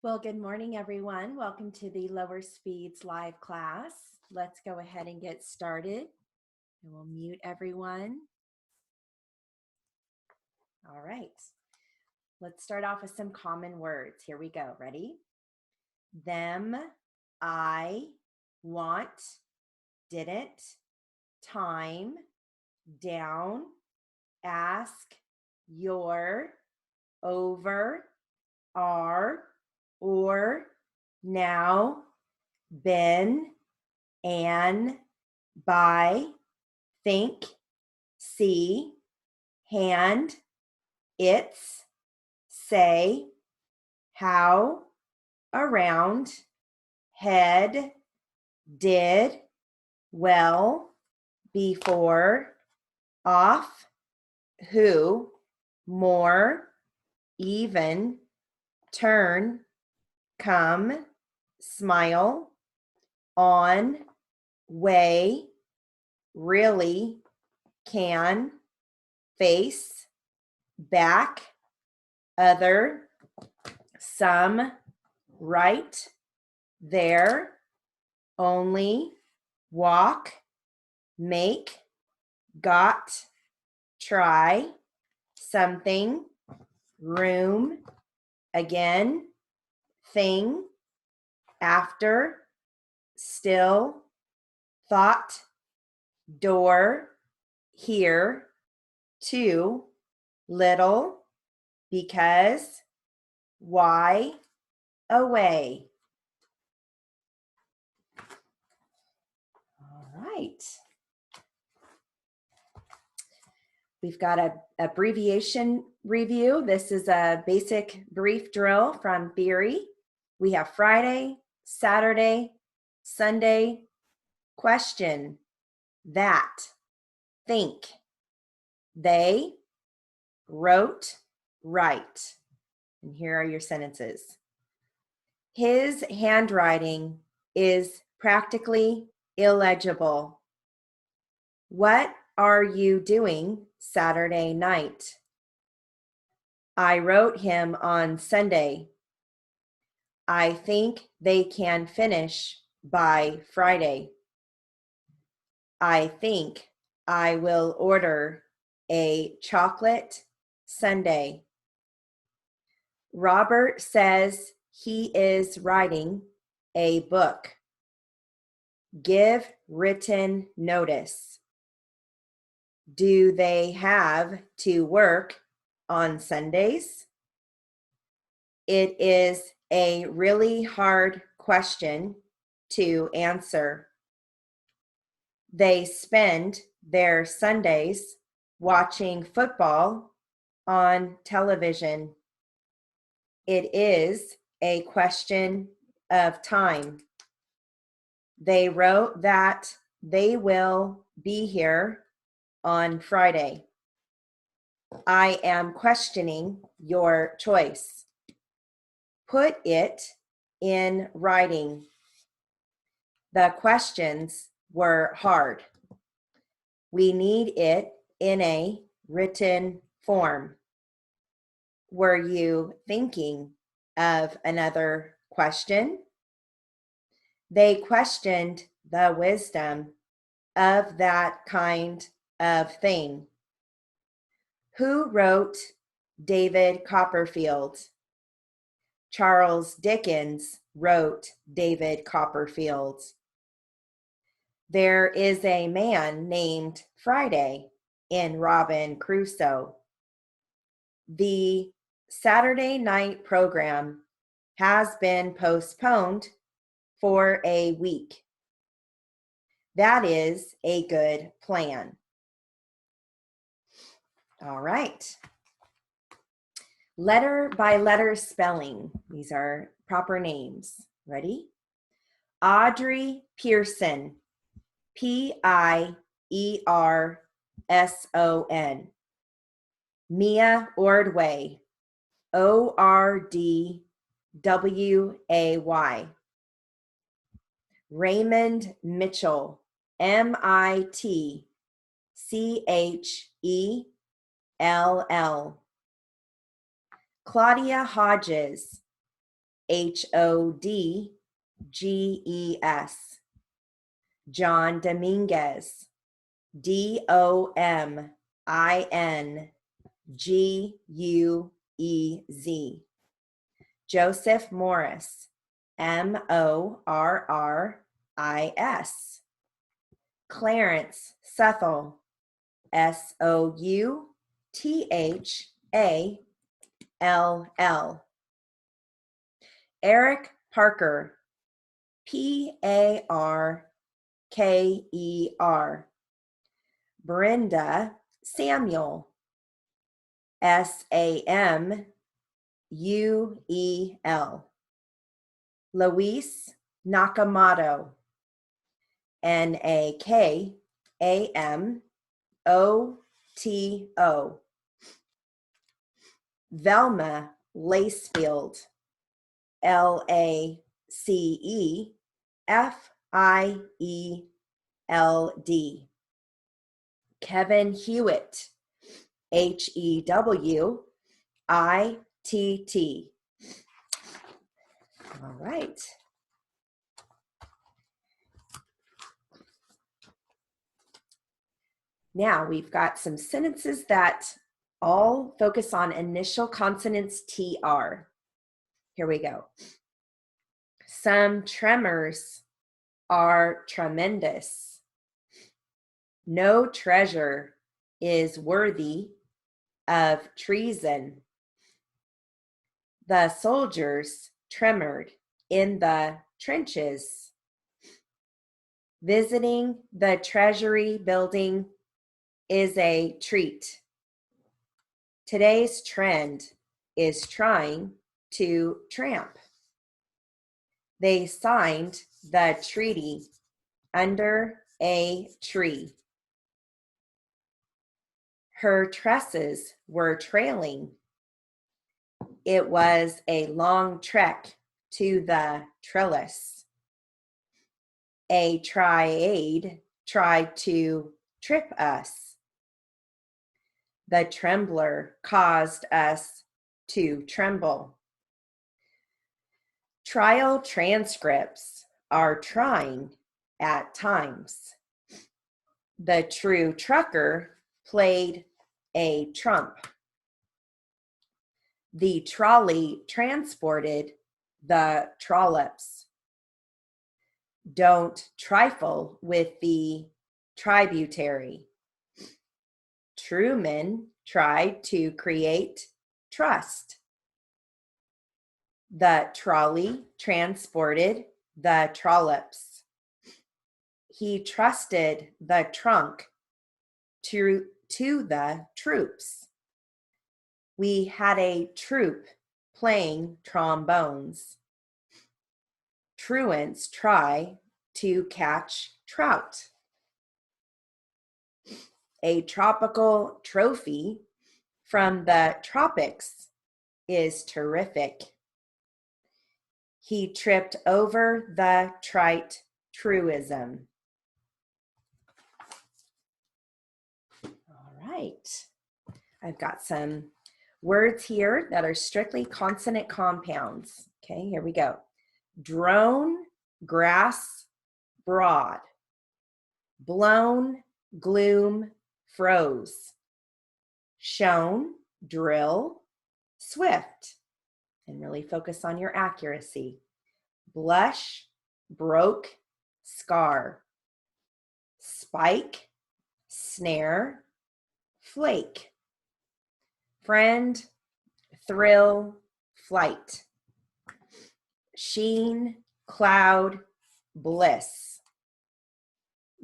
Well, good morning, everyone. Welcome to the Lower Speeds live class. Let's go ahead and get started. And we'll mute everyone. All right. Let's start off with some common words. Here we go. Ready? Them, I, want, didn't, time, down, ask, your, over, are, or, now, been, an, by, think, see, hand, it's, say, how, around, head, did, well, before, off, who, more, even, turn, come, smile, on, way, really, can, face, back, other, some, right, there, only, walk, make, got, try, something, room, again, thing, after, still, thought, door, here, to, little, because, why, away. All right. We've got an abbreviation review. This is a basic brief drill from theory. We have Friday, Saturday, Sunday, question, that, think, they, wrote, write. And here are your sentences. His handwriting is practically illegible. What are you doing Saturday night? I wrote him on Sunday. I think they can finish by Friday. I think I will order a chocolate sundae. Robert says he is writing a book. Give written notice. Do they have to work on Sundays? It is a really hard question to answer. They spend their Sundays watching football on television. It is a question of time. They wrote that they will be here on Friday. I am questioning your choice. Put it in writing. The questions were hard. We need it in a written form. Were you thinking of another question? They questioned the wisdom of that kind of thing. Who wrote David Copperfield? Charles Dickens wrote David Copperfield. There is a man named Friday in Robin Crusoe. The Saturday night program has been postponed for a week. That is a good plan. All right. Letter by letter spelling. These are proper names. Ready? Audrey Pearson. Pierson. Mia Ordway. Ordway. Raymond Mitchell. Mitchell. Claudia Hodges. Hodges. John Dominguez. Dominguez. Joseph Morris. Morris. Clarence Southall. Southall. Eric Parker. Parker. Brenda Samuel. Samuel. Luis Nakamoto. Nakamoto. Velma Lacefield. Lacefield. Kevin Hewitt. Hewitt. All right. Now we've got some sentences that all focus on initial consonants TR. Here we go. Some tremors are tremendous. No treasure is worthy of treason. The soldiers tremored in the trenches. Visiting the Treasury building is a treat. Today's trend is trying to tramp. They signed the treaty under a tree. Her tresses were trailing. It was a long trek to the trellis. A triad tried to trip us. The trembler caused us to tremble. Trial transcripts are trying at times. The true trucker played a trump. The trolley transported the trollops. Don't trifle with the tributary. Truman tried to create trust. The trolley transported the trollops. He trusted the trunk to the troops. We had a troop playing trombones. Truants try to catch trout. A tropical trophy from the tropics is terrific. He tripped over the trite truism. All right. I've got some words here that are strictly consonant compounds. Okay, here we go. Drone, grass, broad. Blown, gloom, froze. Shown, drill, swift. And really focus on your accuracy. Blush, broke, scar. Spike, snare, flake. Friend, thrill, flight. Sheen, cloud, bliss.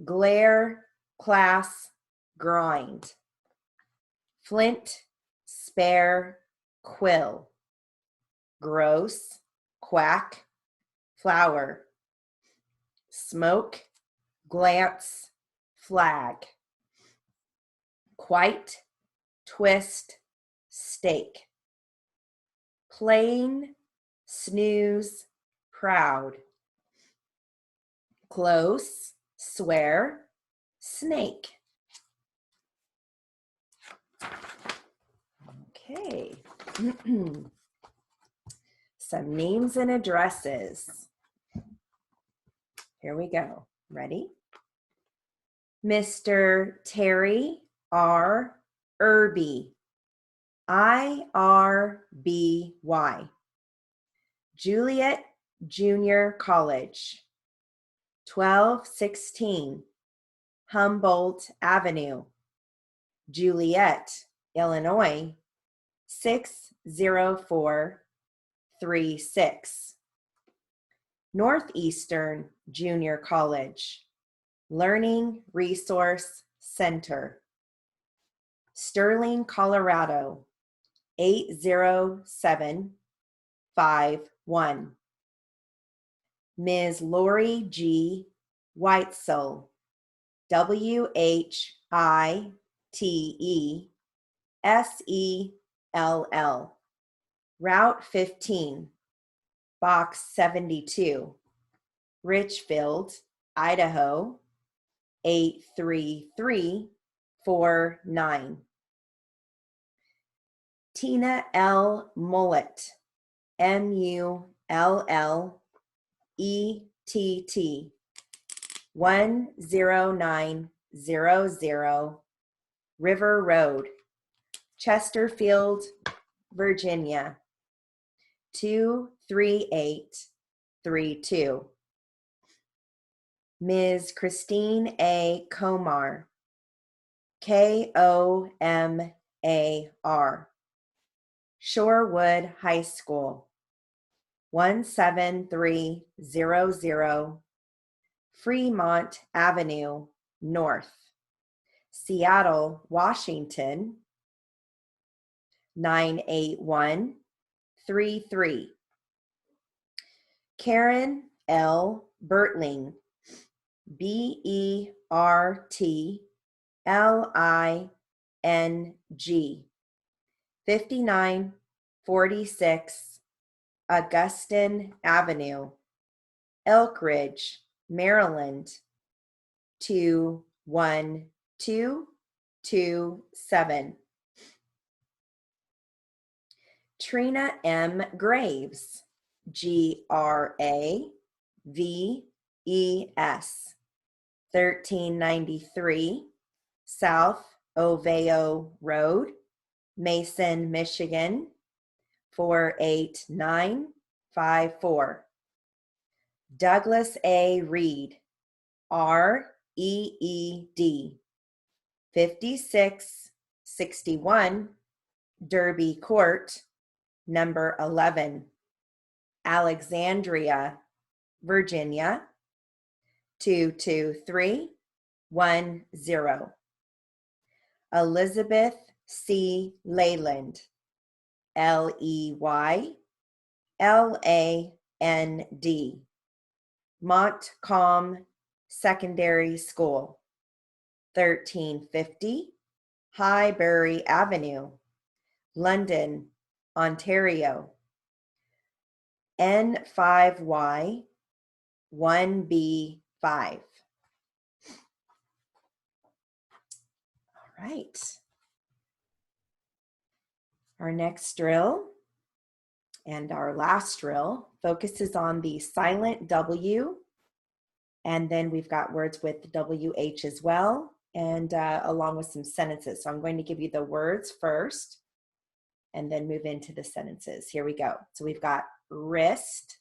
glare, class, grind. Flint, spare, quill. Gross, quack, flower. Smoke, glance, flag. Quite, twist, stake. Plain, snooze, proud. Close, swear, snake. Okay. Some names and addresses. Here we go. Ready? Mr. Terry R. Irby, IRBY. Juliet Junior College, 1216 Humboldt Avenue, Juliet, Illinois, 60436. Northeastern Junior College, Learning Resource Center, Sterling, Colorado, 80751. Ms. Lori G. Whitesell, WHITESELL, Route 15, Box 72, Richfield, Idaho, 83349. Tina L. Mullett, MULLETT, 10900 River Road, Chesterfield, Virginia, 23832. Ms. Christine A. Komar, KOMAR, Shorewood High School, 17300 Fremont Avenue North, Seattle, Washington, 98133. Karen L. Bertling, BERTLING, 5946 Augustine Avenue, Elk Ridge, Maryland, 21227. Trina M. Graves, GRAVES, 1393 South Oveo Road, Mason, Michigan, 48954. Douglas A. Reed, REED, 5661 Derby Court, number 11, Alexandria, Virginia, 22310. Elizabeth C. Leyland, LEYLAND, Montcalm Secondary School, 1350 Highbury Avenue, London, Ontario, N5Y 1B5. All right. Our next drill and our last drill focuses on the silent W, and then we've got words with WH as well, and along with some sentences. So I'm going to give you the words first and then move into the sentences. Here we go. So we've got wrist,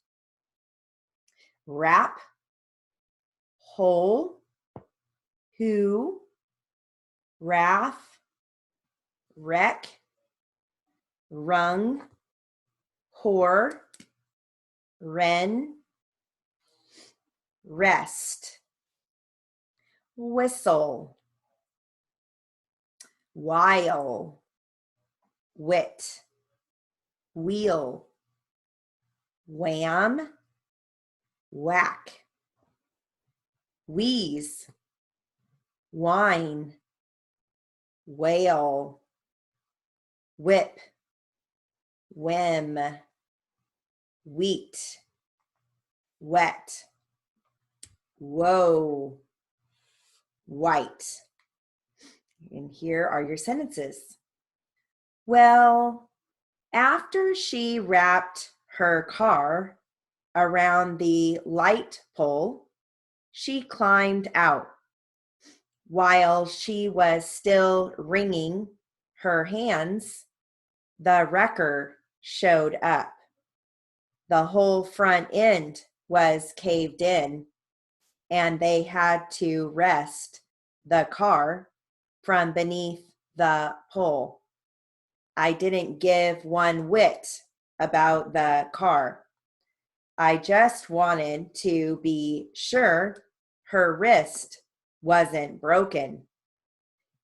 wrap, whole, who, wrath, wreck, rung, whore, wren, rest. whistle, while, wit, wheel, wham, whack, wheeze, whine, wail, whip, whim, wheat, wet, whoa, white. And here are your sentences. Well, after she wrapped her car around the light pole, she climbed out. While she was still wringing her hands, the wrecker showed up. The whole front end was caved in, and they had to wrest the car from beneath the pole. I didn't give one whit about the car. I just wanted to be sure her wrist wasn't broken.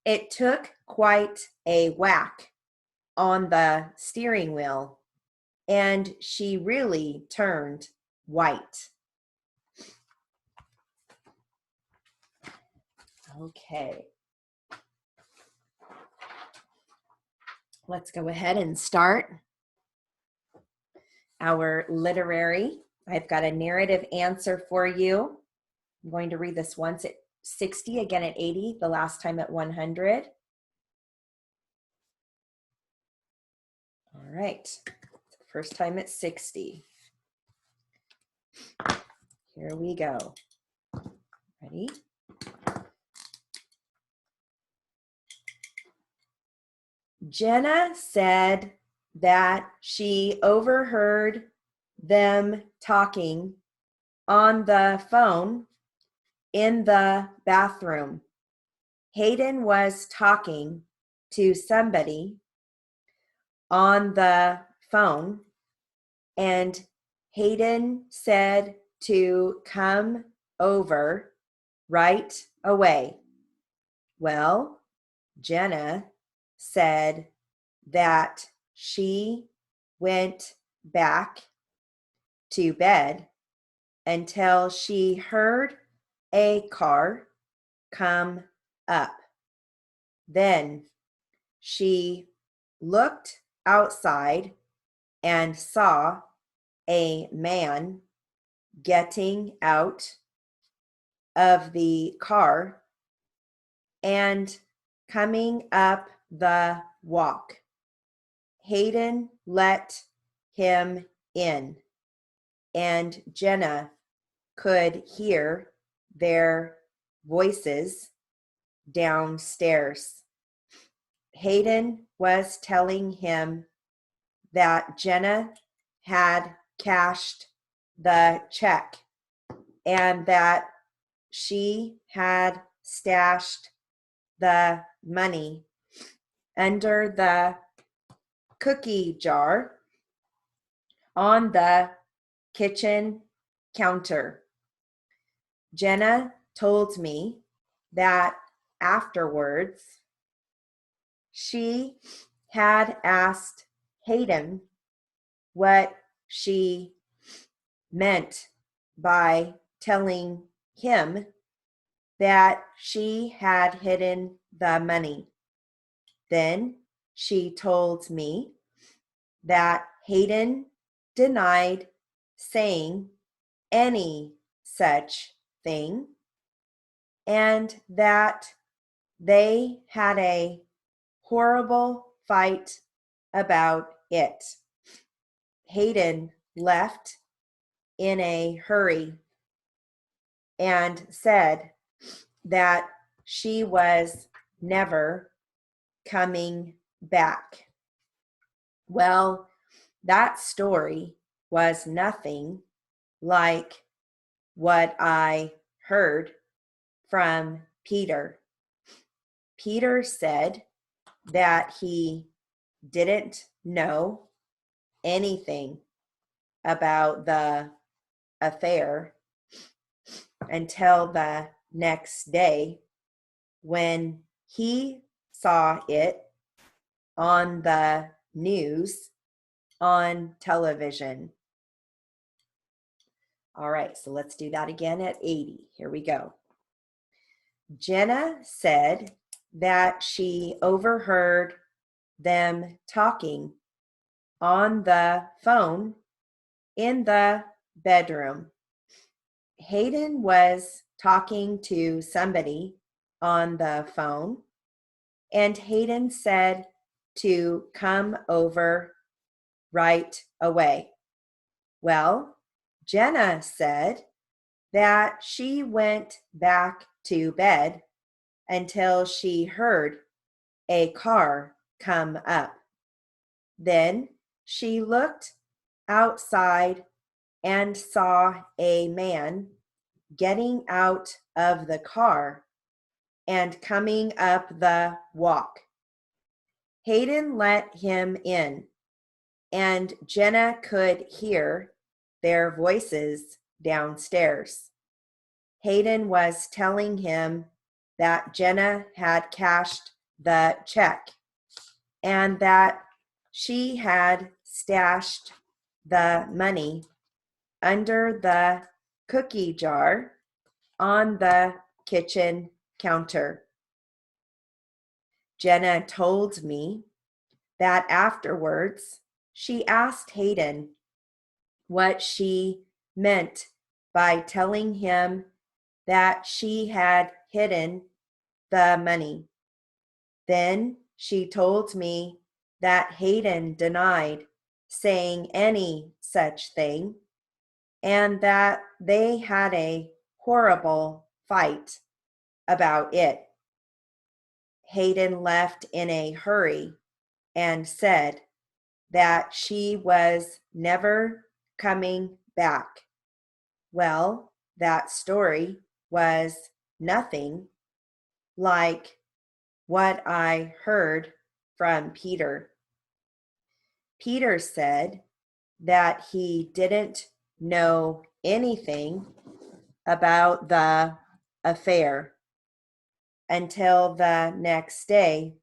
It took quite a whack on the steering wheel, and she really turned white. Okay. Let's go ahead and start our literary. I've got a narrative answer for you. I'm going to read this once at 60, again at 80, the last time at 100. All right, first time at 60. Here we go. Ready? Jenna said that she overheard them talking on the phone in the bathroom. Hayden was talking to somebody on the phone, and Hayden said to come over right away. Well, Jenna said that she went back to bed until she heard a car come up. Then she looked outside and saw a man getting out of the car and coming up the walk. Hayden let him in, and Jenna could hear their voices downstairs. Hayden was telling him that Jenna had cashed the check and that she had stashed the money under the cookie jar on the kitchen counter. Jenna told me that afterwards she had asked Hayden what she meant by telling him that she had hidden the money. Then she told me that Hayden denied saying any such thing, and that they had a horrible fight about it. Hayden left in a hurry and said that she was never coming back. Well, that story was nothing like what I heard from Peter. Peter said that he didn't know anything about the affair until the next day when he saw it on the news on television. All right, so let's do that again at 80. Here we go. Jenna said that she overheard them talking on the phone in the bedroom. Hayden was talking to somebody on the phone, and Hayden said to come over right away. Well, Jenna said that she went back to bed until she heard a car come up. Then she looked outside and saw a man getting out of the car and coming up the walk. Hayden let him in, and Jenna could hear their voices downstairs. Hayden was telling him that Jenna had cashed the check and that she had stashed the money under the cookie jar on the kitchen counter. Jenna told me that afterwards she asked Hayden what she meant by telling him that she had hidden the money. Then she told me that Hayden denied saying any such thing and that they had a horrible fight about it. Hayden left in a hurry and said that she was never coming back. Well, that story was nothing like what I heard from Peter. Peter said that he didn't know anything about the affair until the next day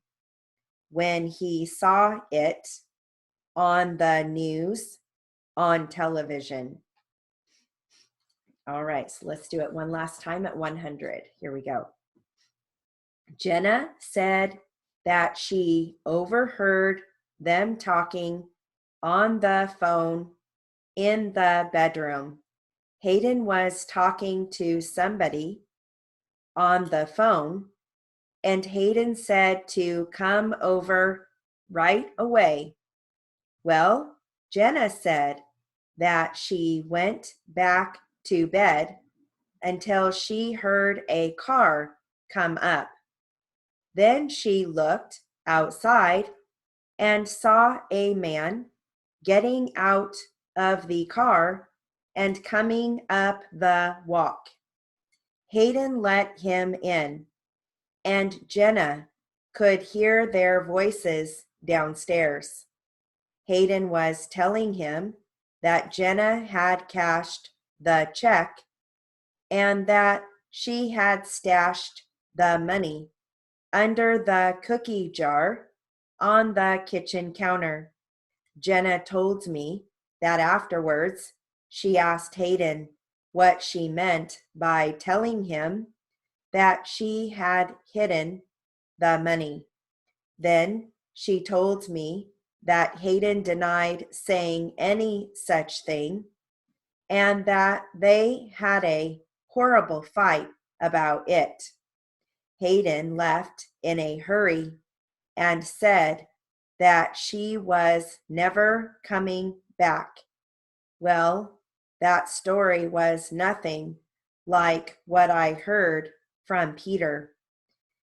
when he saw it on the news on television. All right, so let's do it one last time at 100. Here we go. Jenna said that she overheard them talking on the phone in the bedroom. Hayden was talking to somebody on the phone, and Hayden said to come over right away. Well, Jenna said that she went back to bed until she heard a car come up. Then she looked outside and saw a man getting out of the car and coming up the walk. Hayden let him in, and Jenna could hear their voices downstairs. Hayden was telling him that Jenna had cashed the check and that she had stashed the money under the cookie jar on the kitchen counter. Jenna told me that afterwards she asked Hayden what she meant by telling him that she had hidden the money. Then she told me that Hayden denied saying any such thing and that they had a horrible fight about it. Hayden left in a hurry and said that she was never coming back. Well, that story was nothing like what I heard from Peter.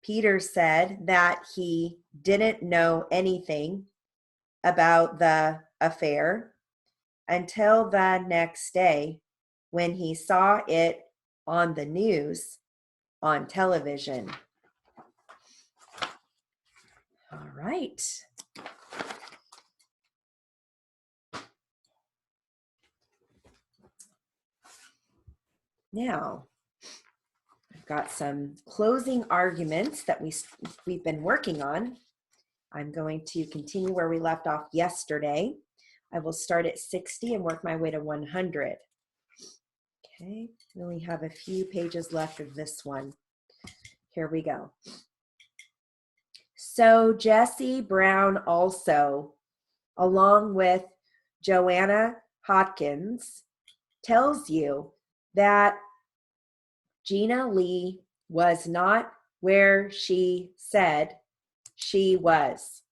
Peter said that he didn't know anything about the affair until the next day when he saw it on the news on television. All right. Now, I've got some closing arguments that we've been working on. I'm going to continue where we left off yesterday. I will start at 60 and work my way to 100. Okay, we only have a few pages left of this one. Here we go. So Jesse Brown also, along with Joanna Hodkins, tells you that Gina Lee was not where she said she was.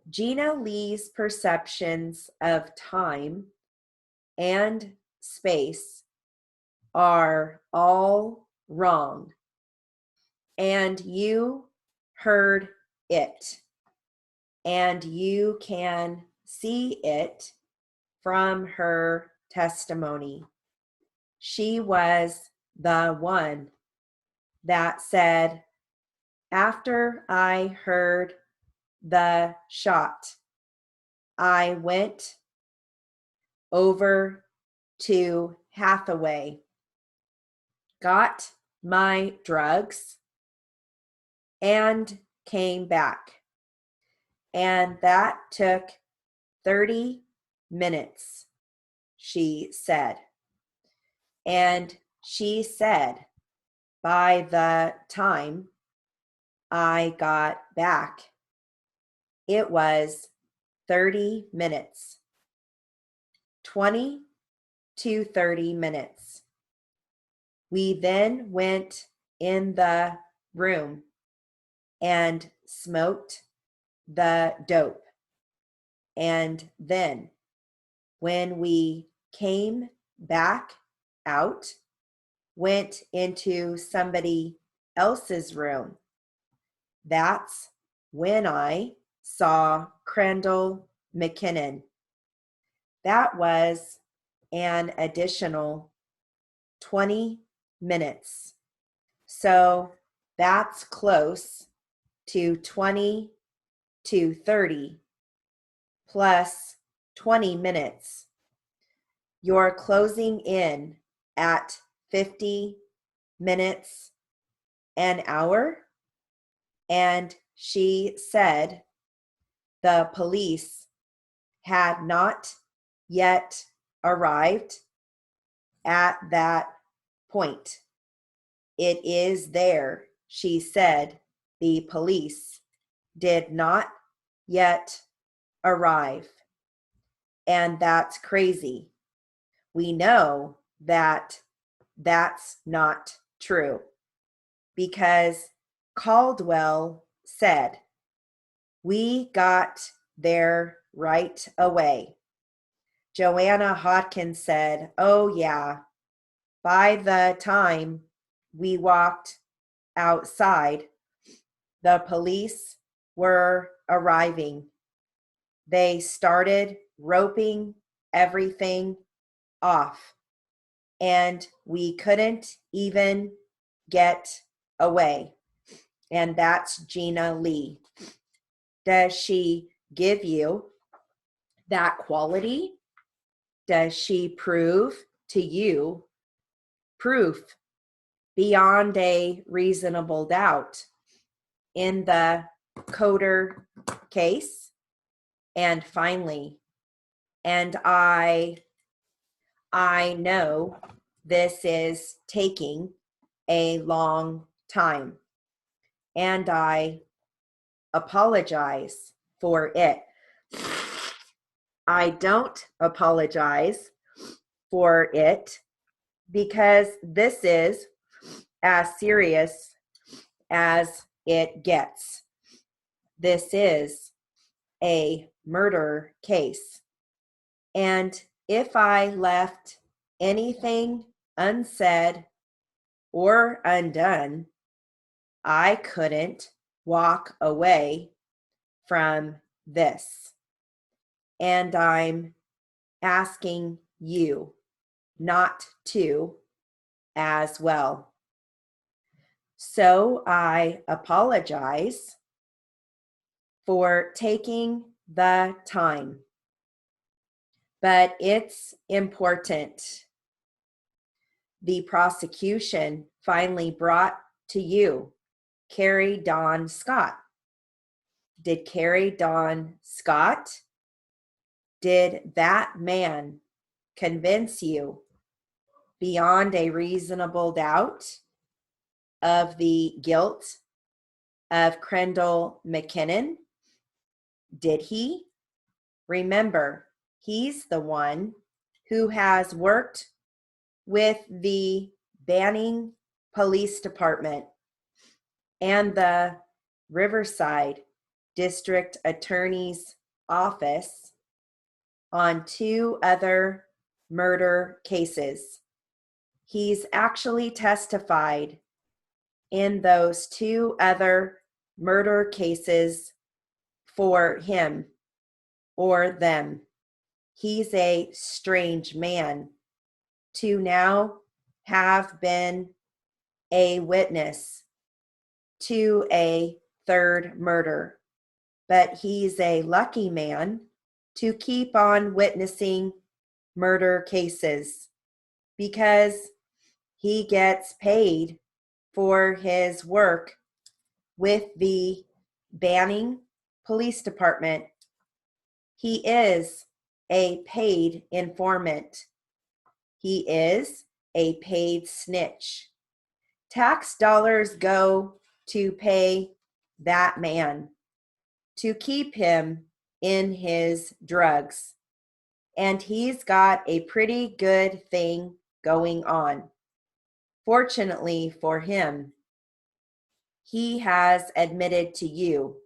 Gina Lee's perceptions of time and space are all wrong, and you heard it, and you can see it from her testimony. She was the one that said, after I heard the shot, I went over to Hathaway, got my drugs, and came back. And that took 30 minutes, she said. And she said, by the time I got back, it was 30 minutes, 20 to 30 minutes. We then went in the room and smoked the dope. And then when we came back out, went into somebody else's room, that's when I saw Crandall McKinnon. That was an additional 20 minutes. So that's close to 20 to 30 plus 20 minutes. You're closing in at 50 minutes an hour. And she said the police had not yet arrived at that point. It is there, she said, the police did not yet arrive. And that's crazy. We know that that's not true because Caldwell said, we got there right away. Joanna Hodkins said, oh yeah, by the time we walked outside, the police were arriving. They started roping everything off, and we couldn't even get away. And that's Gina Lee. Does she give you that quality? Does she prove to you proof beyond a reasonable doubt in the Coder case? And finally, and I know this is taking a long time, and I apologize for it. I don't apologize for it because this is as serious as it gets. This is a murder case. And if I left anything unsaid or undone, I couldn't walk away from this. And I'm asking you not to as well. So I apologize for taking the time, but it's important. The prosecution finally brought to you Carrie Dawn Scott. Did Carrie Dawn Scott, did that man convince you beyond a reasonable doubt of the guilt of Crendell McKinnon? Did he? Remember, he's the one who has worked with the Banning Police Department and the Riverside District Attorney's Office on 2 other murder cases. He's actually testified in those 2 other murder cases for him or them. He's a strange man to now have been a witness to a 3rd murder. But he's a lucky man to keep on witnessing murder cases because he gets paid for his work with the Banning Police Department. He is a paid informant. He is a paid snitch. Tax dollars go to pay that man, to keep him in his drugs. And he's got a pretty good thing going on. Fortunately for him, he has admitted to you.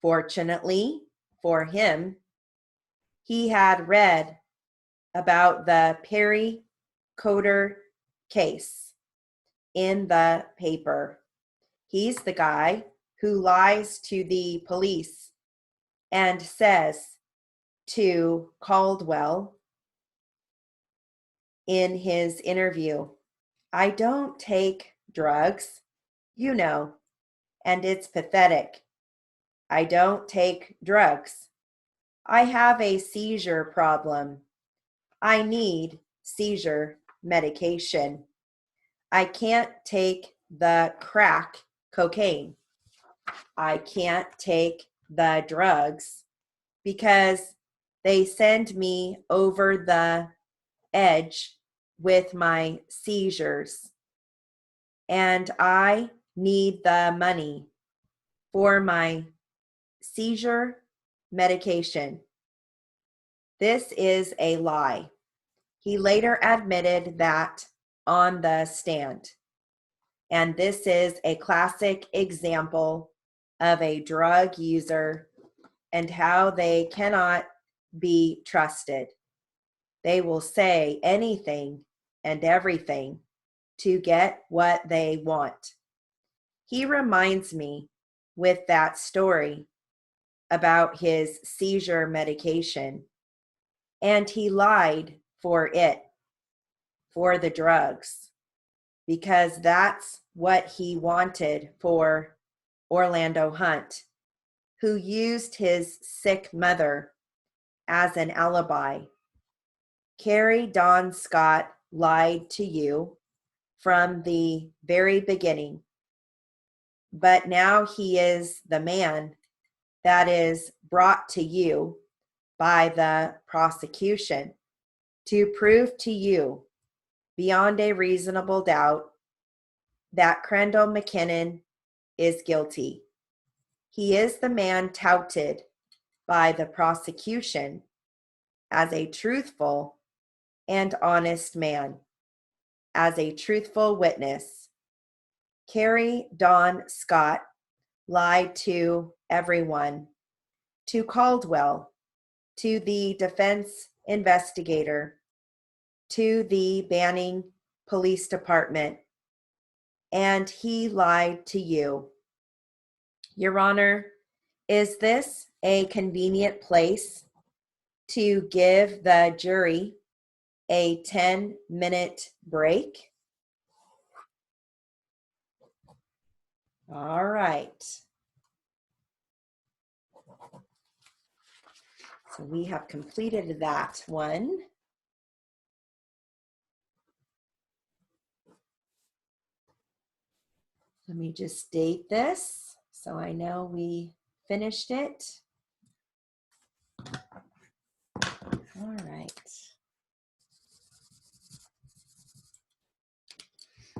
Fortunately for him, he had read about the Perry Coder case in the paper. He's the guy who lies to the police and says to Caldwell in his interview, I don't take drugs, you know, and it's pathetic. I don't take drugs. I have a seizure problem. I need seizure medication. I can't take the crack cocaine. I can't take the drugs because they send me over the edge with my seizures. And I need the money for my seizure medication. This is a lie. He later admitted that on the stand. And this is a classic example of a drug user and how they cannot be trusted. They will say anything and everything to get what they want. He reminds me with that story about his seizure medication, and he lied for it, for the drugs, because that's what he wanted for Orlando Hunt, who used his sick mother as an alibi. Carrie Dawn Scott lied to you from the very beginning, but now he is the man that is brought to you by the prosecution to prove to you beyond a reasonable doubt that Crendell McKinnon is guilty. He is the man touted by the prosecution as a truthful and honest man, as a truthful witness. Carrie Dawn Scott lied to everyone, to Caldwell, to the defense investigator, to the Banning Police Department, and he lied to you. Your Honor, is this a convenient place to give the jury a 10-minute break? All right. So we have completed that one. Let me just date this so I know we finished it. All right.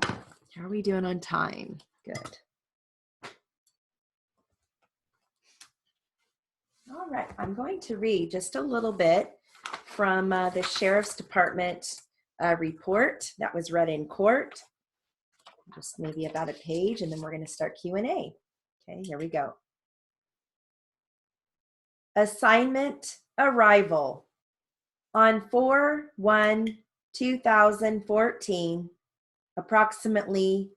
How are we doing on time? Good. All right, I'm going to read just a little bit from the Sheriff's Department report that was read in court. Just maybe about a page, and then we're going to start Q&A. Okay, here we go. Assignment arrival. On 4/1/2014, approximately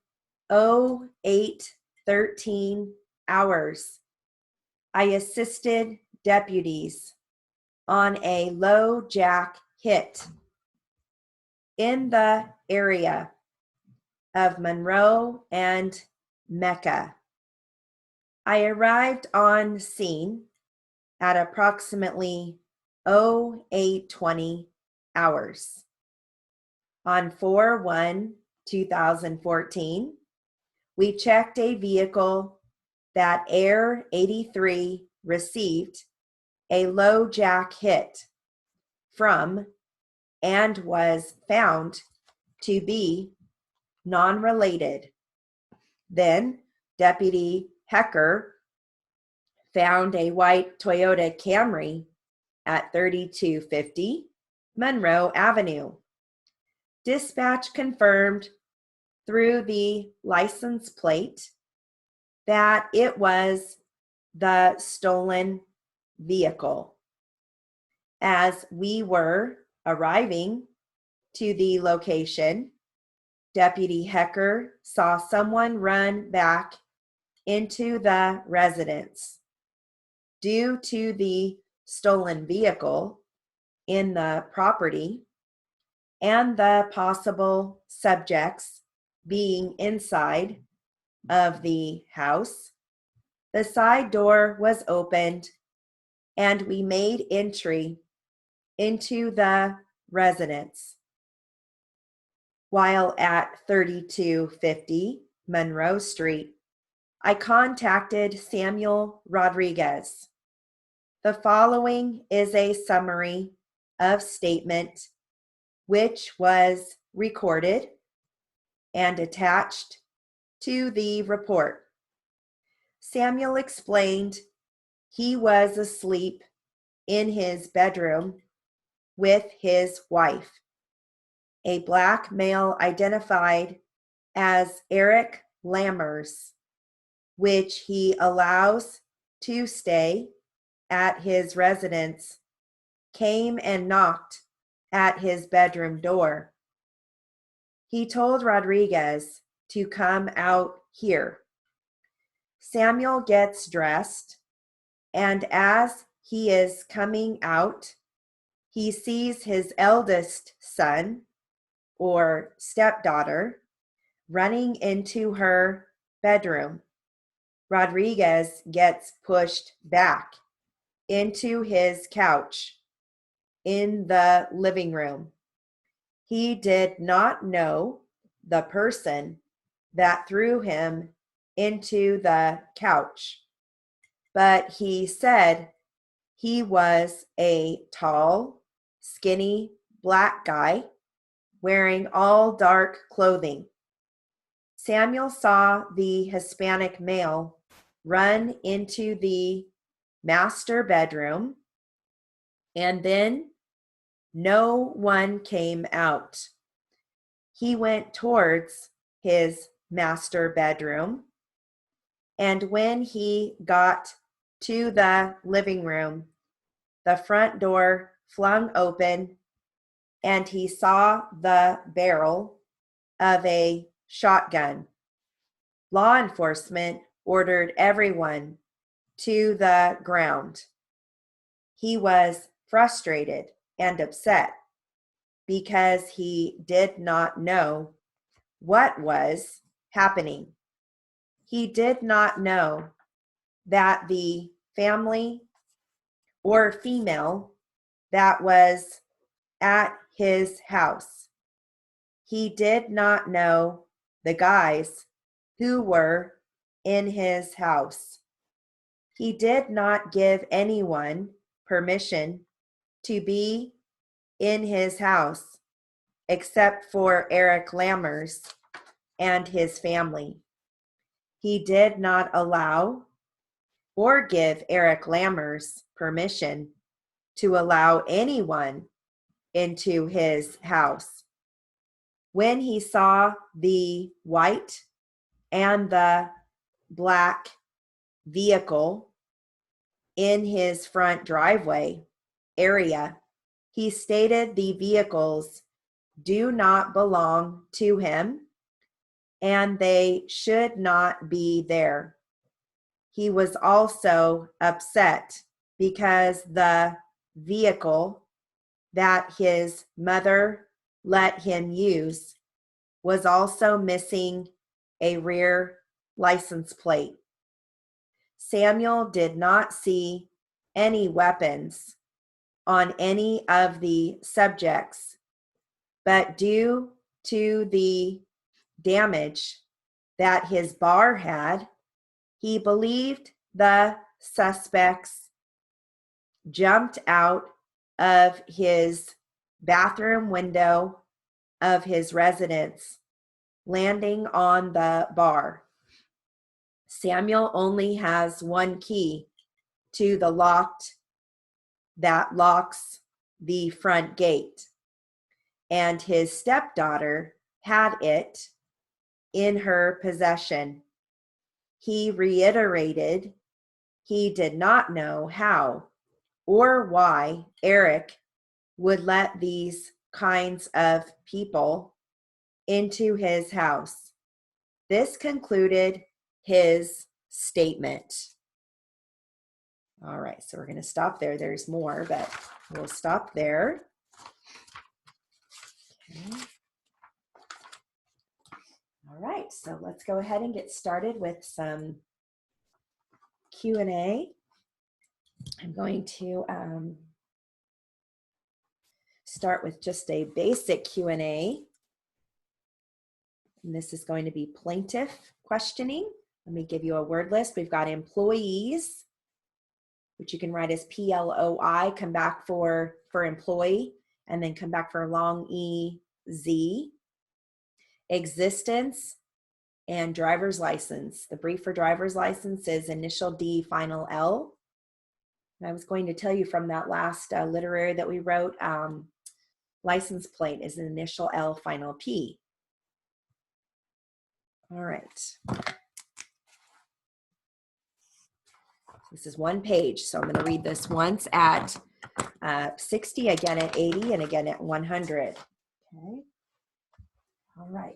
08:13 hours, I assisted deputies on a low jack hit in the area of Monroe and Mecca. I arrived on scene at approximately 08:20 hours. On 4/1/2014, we checked a vehicle that Air 83 received a low jack hit from and was found to be non-related. Then Deputy Hecker found a white Toyota Camry at 3250 Monroe Avenue. Dispatch confirmed through the license plate that it was the stolen vehicle. As we were arriving to the location, Deputy Hecker saw someone run back into the residence. Due to the stolen vehicle in the property and the possible subjects being inside of the house, the side door was opened and we made entry into the residence. While at 3250 Monroe Street, I contacted Samuel Rodriguez. The following is a summary of statement which was recorded and attached to the report. Samuel explained he was asleep in his bedroom with his wife. A black male identified as Eric Lammers, which he allows to stay at his residence, came and knocked at his bedroom door. He told Rodriguez to come out here. Samuel gets dressed, and as he is coming out, he sees his eldest son or stepdaughter running into her bedroom. Rodriguez gets pushed back into his couch in the living room. He did not know the person that threw him into the couch, but he said he was a tall, skinny black guy wearing all dark clothing. Samuel saw the Hispanic male run into the master bedroom, and then no one came out. He went towards his master bedroom, and when he got to the living room, the front door flung open, and he saw the barrel of a shotgun. Law enforcement ordered everyone to the ground. He was frustrated and upset because he did not know what was happening. He did not know that the family or female that was at his house. He did not know the guys who were in his house. He did not give anyone permission to be in his house except for Eric Lammers and his family. He did not allow or give Eric Lammers permission to allow anyone into his house. When he saw the white and the black vehicle in his front driveway area, he stated the vehicles do not belong to him and they should not be there. He was also upset because the vehicle that his mother let him use was also missing a rear license plate. Samuel did not see any weapons on any of the subjects, but due to the damage that his bar had, he believed the suspects jumped out of his bathroom window of his residence, landing on the bar. Samuel only has one key to the that locks the front gate, and his stepdaughter had it in her possession. He reiterated he did not know how or why Eric would let these kinds of people into his house. This concluded his statement. All right, so we're going to stop there. There's more, but we'll stop there. Okay. All right, so let's go ahead and get started with some Q&A. I'm going to start with just a basic Q&A. And this is going to be plaintiff questioning. Let me give you a word list. We've got employees, which you can write as PLOI, come back for employee, and then come back for long EZ. Existence and driver's license. The brief for driver's license is initial D, final L. And I was going to tell you from that last literary that we wrote, license plate is an initial L, final P. All right. This is one page, so I'm going to read this once at 60, again at 80, and again at 100. Okay. All right.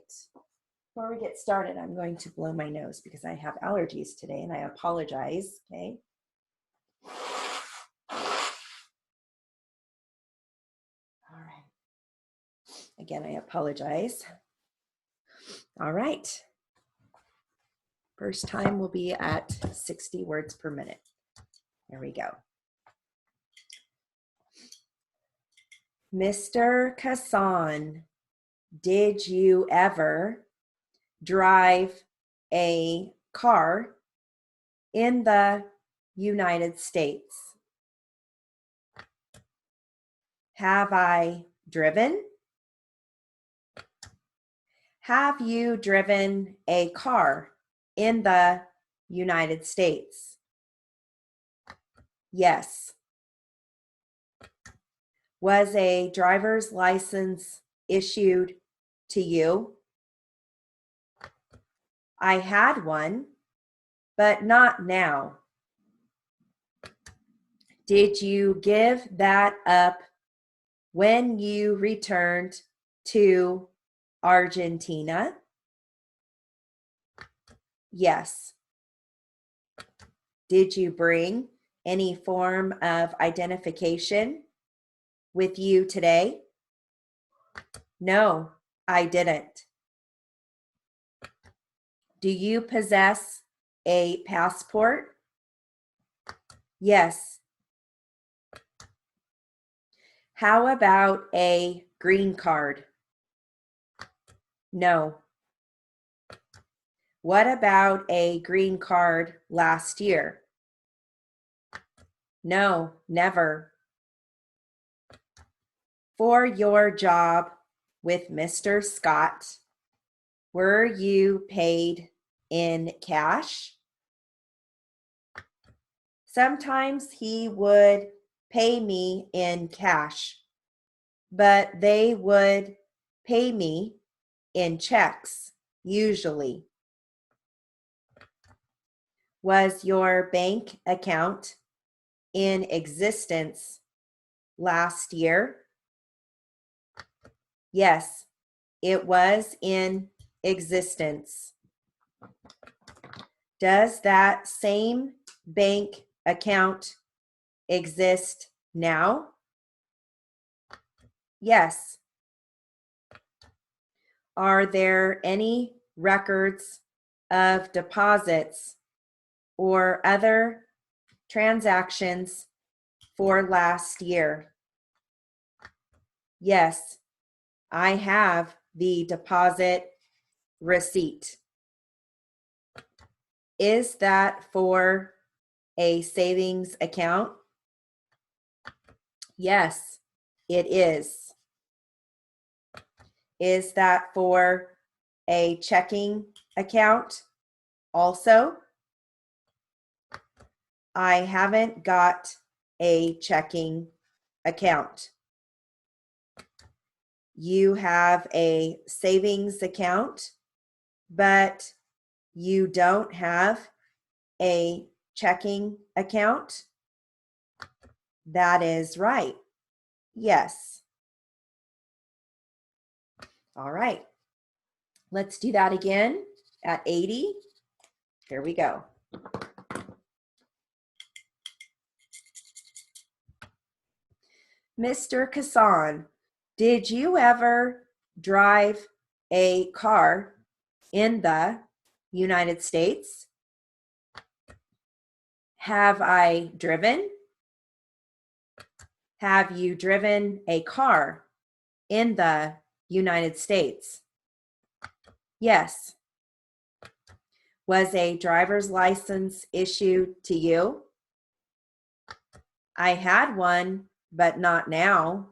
Before we get started, I'm going to blow my nose because I have allergies today, and I apologize. Okay. All right. Again, I apologize. All right. First time will be at 60 words per minute. There we go. Mr. Kassan, did you ever drive a car in the United States? Have I driven? Have you driven a car in the United States? Yes. Was a driver's license issued to you? I had one, but not now. Did you give that up when you returned to Argentina? Yes. Did you bring any form of identification with you today? No, I didn't. Do you possess a passport? Yes. How about a green card? No. What about a green card last year? No, never. For your job with Mr. Scott, were you paid in cash? Sometimes he would pay me in cash, but they would pay me in checks, usually. Was your bank account in existence last year? Yes, it was in existence. Does that same bank account exist now? Yes. Are there any records of deposits or other transactions for last year? Yes, I have the deposit receipt. Is that for a savings account? Yes, it is. Is that for a checking account also? I haven't got a checking account. You have a savings account, but you don't have a checking account? That is right. Yes. All right. Let's do that again at 80. Here we go. Mr. Kassan, did you ever drive a car in the United States? Have I driven? Have you driven a car in the United States? Yes. Was a driver's license issued to you? I had one, but not now.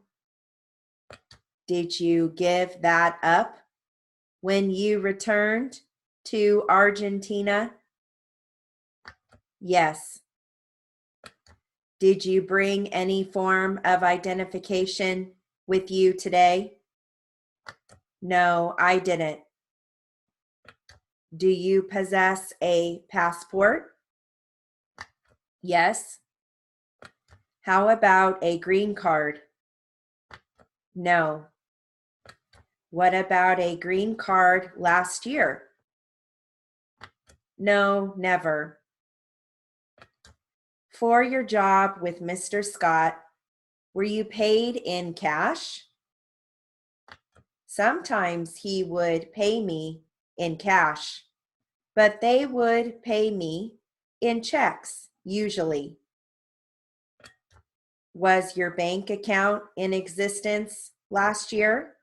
Did you give that up when you returned to Argentina? Yes. Did you bring any form of identification with you today? No, I didn't. Do you possess a passport? Yes. How about a green card? No. What about a green card last year? No, never. For your job with Mr. Scott, were you paid in cash? Sometimes he would pay me in cash, but they would pay me in checks, usually. Was your bank account in existence last year?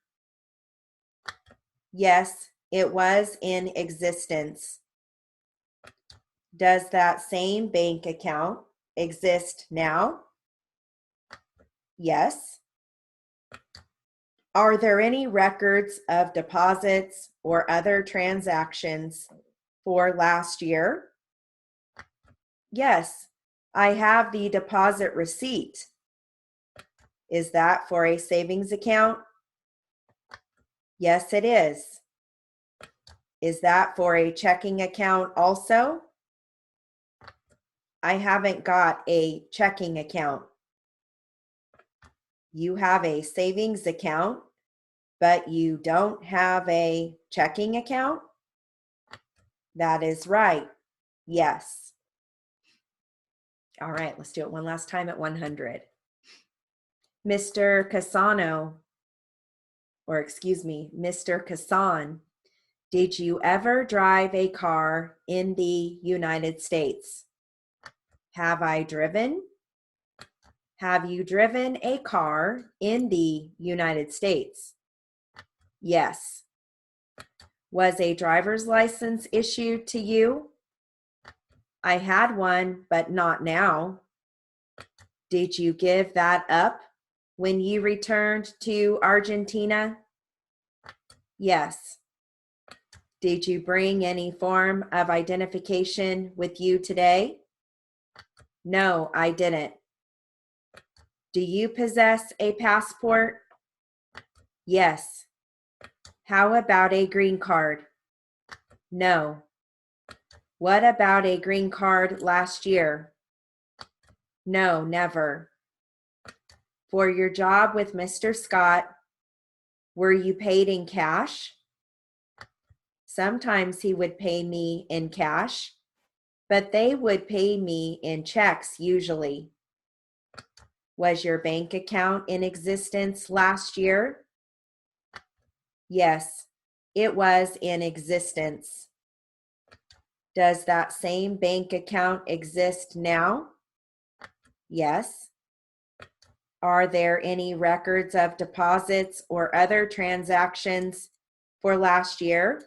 Yes, it was in existence. Does that same bank account exist now? Yes. Are there any records of deposits or other transactions for last year? Yes, I have the deposit receipt. Is that for a savings account? Yes, it is. Is that for a checking account also? I haven't got a checking account. You have a savings account, but you don't have a checking account? That is right. Yes. All right, let's do it one last time at 100. Mr. Casano, or excuse me, Mr. Kassan, did you ever drive a car in the United States? Have I driven? Have you driven a car in the United States? Yes. Was a driver's license issued to you? I had one, but not now. Did you give that up when you returned to Argentina? Yes. Did you bring any form of identification with you today? No, I didn't. Do you possess a passport? Yes. How about a green card? No. What about a green card last year? No, never. For your job with Mr. Scott, were you paid in cash? Sometimes he would pay me in cash, but they would pay me in checks usually. Was your bank account in existence last year? Yes, it was in existence. Does that same bank account exist now? Yes. Are there any records of deposits or other transactions for last year?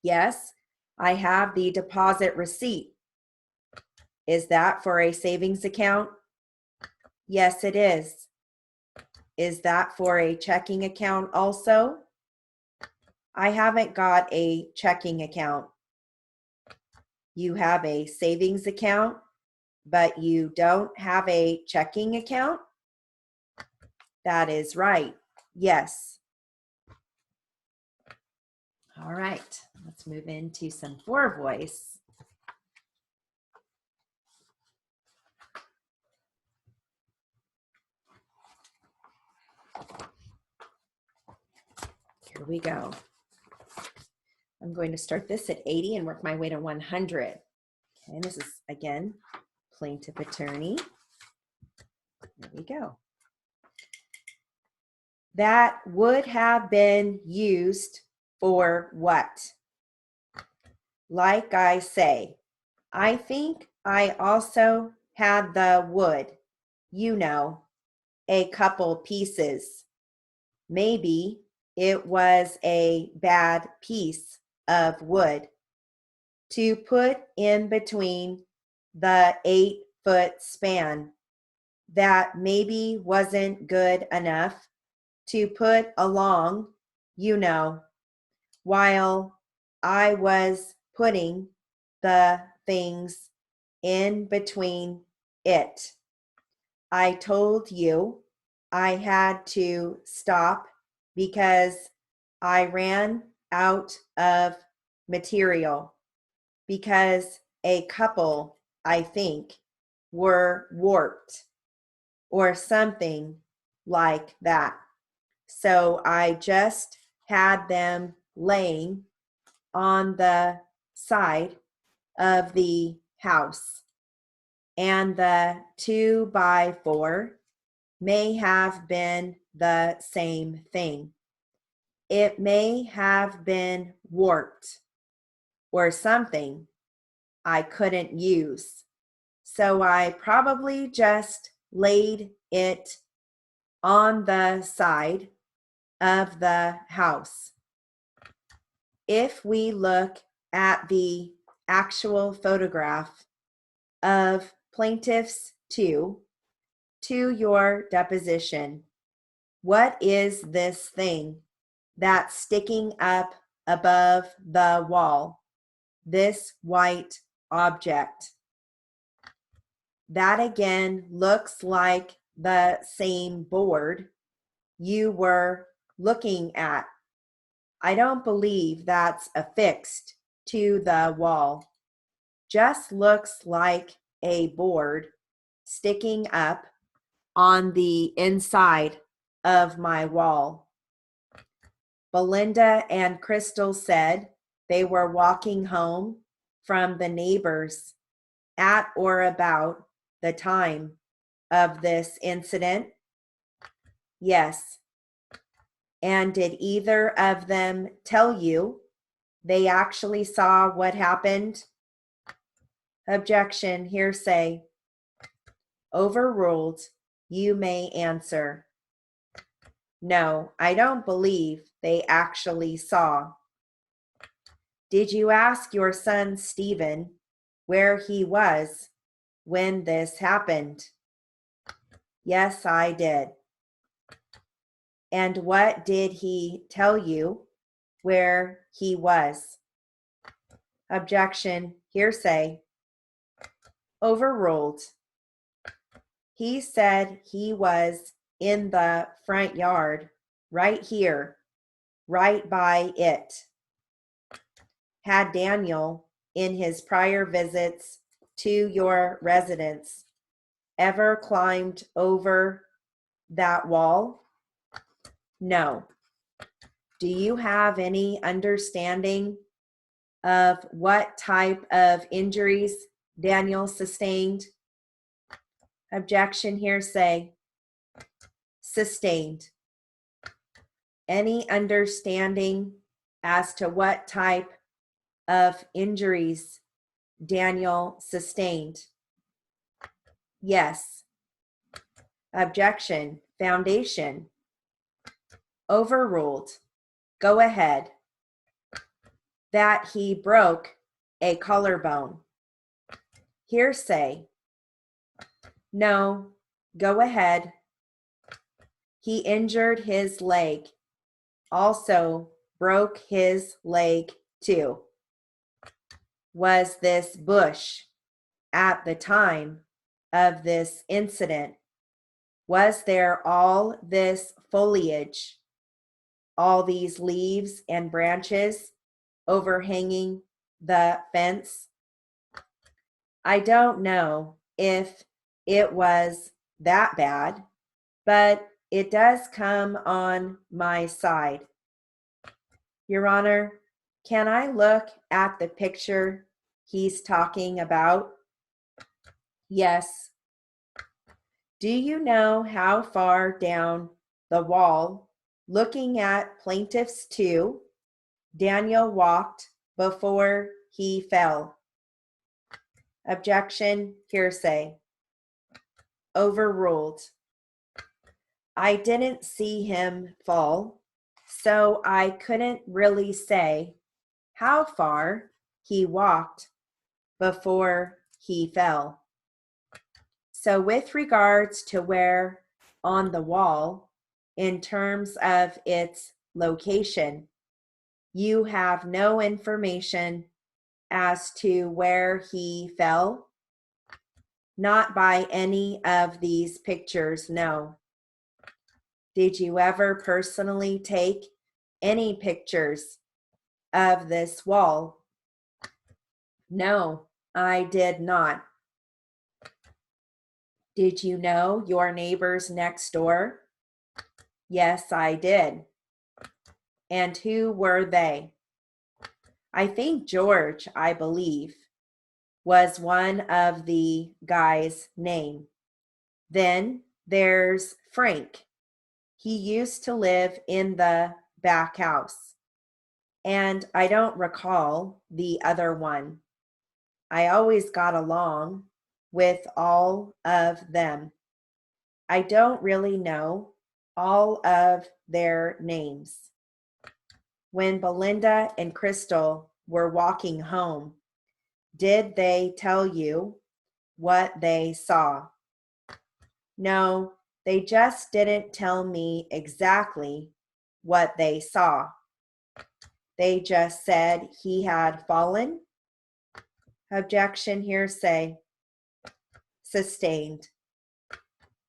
Yes, I have the deposit receipt. Is that for a savings account? Yes, it is. Is that for a checking account also? I haven't got a checking account. You have a savings account, but you don't have a checking account? That is right. Yes. All right, let's move into some for voice. Here we go. I'm going to start this at 80 and work my way to 100. Okay, and this is, again, plaintiff attorney. There we go. That would have been used for what? Like I say, I think I also had the wood, you know, a couple pieces. Maybe it was a bad piece of wood to put in between the 8-foot span that maybe wasn't good enough to put along, you know, while I was putting the things in between it. I told you I had to stop because I ran out of material, because a couple, I think, were warped or something like that. So I just had them laying on the side of the house, and the 2x4 may have been the same thing. It may have been warped or something I couldn't use. So I probably just laid it on the side of the house. If we look at the actual photograph of plaintiffs 2 to your deposition, what is this thing that's sticking up above the wall? This white object. That again looks like the same board you were looking at. I don't believe that's affixed to the wall. Just looks like a board sticking up on the inside of my wall. Belinda and Crystal said they were walking home from the neighbors at or about the time of this incident. Yes. And did either of them tell you they actually saw what happened? Objection, hearsay. Overruled. You may answer. No, I don't believe they actually saw. Did you ask your son Stephen where he was when this happened? Yes, I did. And what did he tell you where he was? Objection, hearsay. Overruled. He said he was in the front yard, right here, right by it. Had Daniel, in his prior visits to your residence, ever climbed over that wall? No. Do you have any understanding of what type of injuries Daniel sustained? Objection, hearsay. Sustained. Any understanding as to what type of injuries Daniel sustained? Yes. Objection, foundation. Overruled. Go ahead. That he broke a collarbone. Hearsay. No. Go ahead. He injured his leg. Also broke his leg too. Was this bush at the time of this incident? Was there all this foliage, all these leaves and branches overhanging the fence? I don't know if it was that bad, but it does come on my side. Your Honor, can I look at the picture he's talking about? Yes. Do you know how far down the wall, looking at plaintiffs 2, Daniel walked before he fell? Objection, hearsay. Overruled. I didn't see him fall, so I couldn't really say how far he walked before he fell. So with regards to where on the wall, in terms of its location, you have no information as to where he fell? Not by any of these pictures, no. Did you ever personally take any pictures of this wall? No, I did not. Did you know your neighbors next door? Yes, I did. And who were they? I think George, I believe, was one of the guys' name. Then there's Frank. He used to live in the back house. And I don't recall the other one. I always got along with all of them. I don't really know all of their names. When Belinda and Crystal were walking home, did they tell you what they saw? No, they just didn't tell me exactly what they saw. They just said he had fallen. Objection, hearsay. Sustained.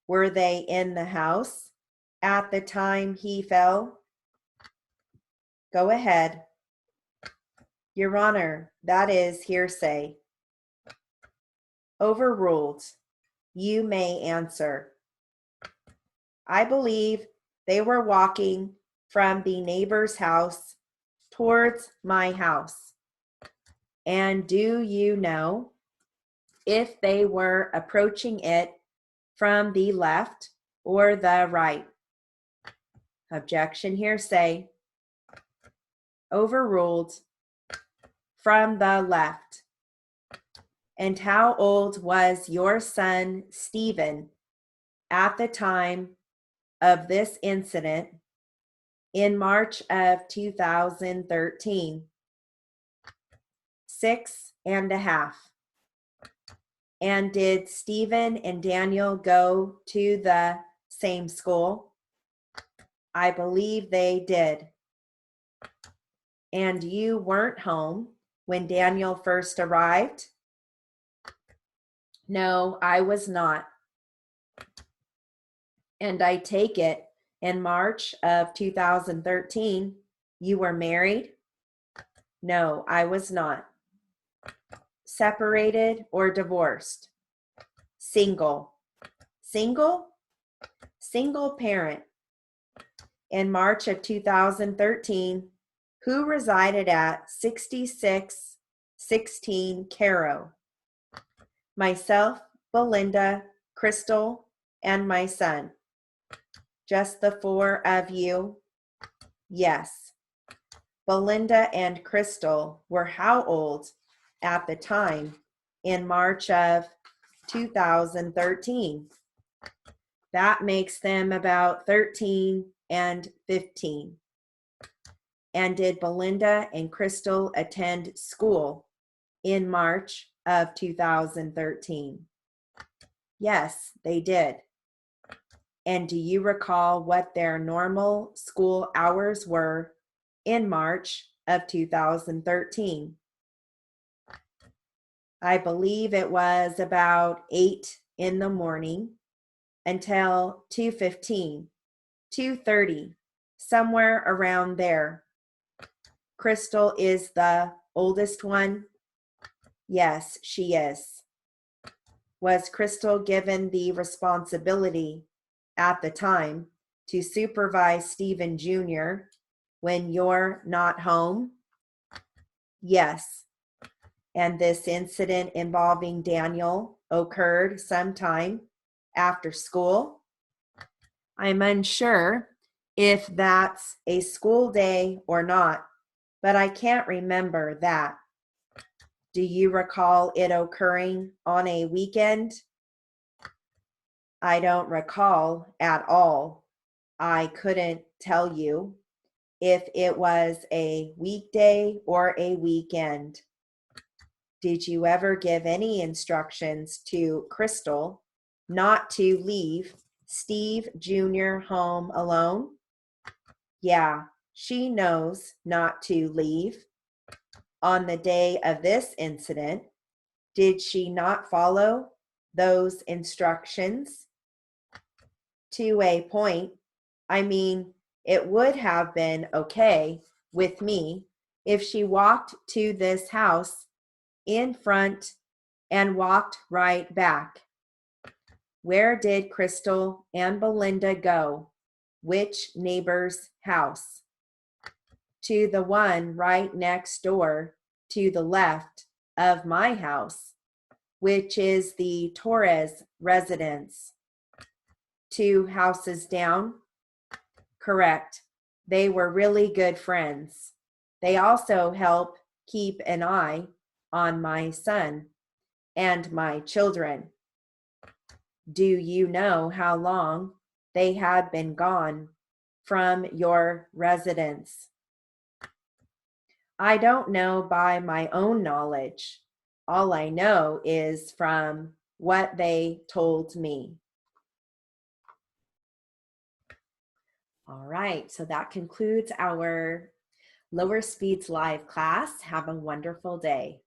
Were they in the house at the time he fell? Go ahead. Your Honor, that is hearsay. Overruled. You may answer. I believe they were walking from the neighbor's house towards my house. And do you know if they were approaching it from the left or the right? Objection, hearsay. Overruled. From the left. And how old was your son, Stephen, at the time of this incident in March of 2013? 6.5. And did Stephen and Daniel go to the same school? I believe they did. And you weren't home when Daniel first arrived? No, I was not. And I take it in March of 2013, you were married? No, I was not. Separated or divorced? Single. Single? Single parent. In March of 2013, who resided at 6616 Caro? Myself, Belinda, Crystal, and my son. Just the 4 of you? Yes. Belinda and Crystal were how old at the time in March of 2013? That makes them about 13 and 15. And did Belinda and Crystal attend school in March of 2013? Yes, they did. And do you recall what their normal school hours were in March of 2013? I believe it was about 8 in the morning until 2:15, 2:30, somewhere around there. Crystal is the oldest one? Yes, she is. Was Crystal given the responsibility at the time to supervise Stephen Jr. when you're not home? Yes. And this incident involving Daniel occurred sometime after school? I'm unsure if that's a school day or not, but I can't remember that. Do you recall it occurring on a weekend? I don't recall at all. I couldn't tell you if it was a weekday or a weekend. Did you ever give any instructions to Crystal not to leave Steve Jr. home alone? Yeah, she knows not to leave. On the day of this incident, did she not follow those instructions? To a point. I mean, it would have been okay with me if she walked to this house in front and walked right back. Where did Crystal and Belinda go? Which neighbor's house? To the one right next door to the left of my house, which is the Torres residence. 2 houses down? Correct. They were really good friends. They also help keep an eye on my son and my children. Do you know how long they had been gone from your residence? I don't know by my own knowledge. All I know is from what they told me. All right, so that concludes our Lower Speeds Live class. Have a wonderful day.